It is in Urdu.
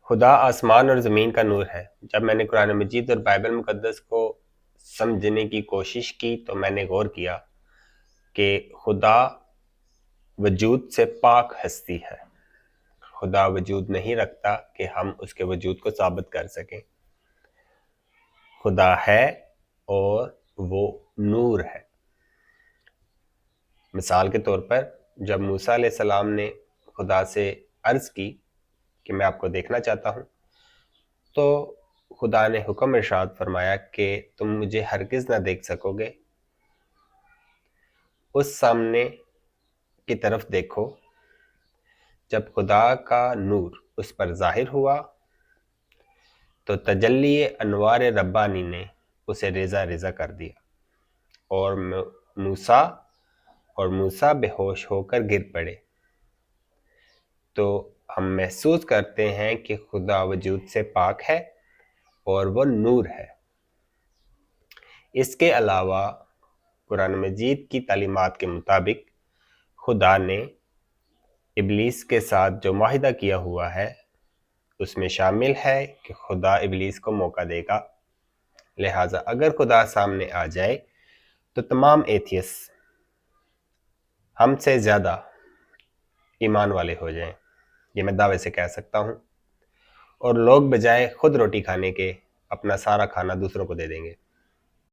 خدا آسمان اور زمین کا نور ہے۔ جب میں نے قرآن مجید اور بائبل مقدس کو سمجھنے کی کوشش کی تو میں نے غور کیا کہ خدا وجود سے پاک ہستی ہے۔ خدا وجود نہیں رکھتا کہ ہم اس کے وجود کو ثابت کر سکیں۔ خدا ہے اور وہ نور ہے۔ مثال کے طور پر جب موسیٰ علیہ السلام نے خدا سے عرض کی کہ میں آپ کو دیکھنا چاہتا ہوں، تو خدا نے حکم ارشاد فرمایا کہ تم مجھے ہرگز نہ دیکھ سکو گے، اس سامنے کی طرف دیکھو۔ جب خدا کا نور اس پر ظاہر ہوا تو تجلی انوار ربانی نے اسے ریزہ ریزہ کر دیا اور موسیٰ بے ہوش ہو کر گر پڑے۔ تو ہم محسوس کرتے ہیں کہ خدا وجود سے پاک ہے اور وہ نور ہے۔ اس کے علاوہ قرآن مجید کی تعلیمات کے مطابق خدا نے ابلیس کے ساتھ جو معاہدہ کیا ہوا ہے اس میں شامل ہے کہ خدا ابلیس کو موقع دے گا، لہٰذا اگر خدا سامنے آ جائے تو تمام ایتھیس ہم سے زیادہ ایمان والے ہو جائیں، یہ میں دعوے سے کہہ سکتا ہوں، اور لوگ بجائے خود روٹی کھانے کے اپنا سارا کھانا دوسروں کو دے دیں گے۔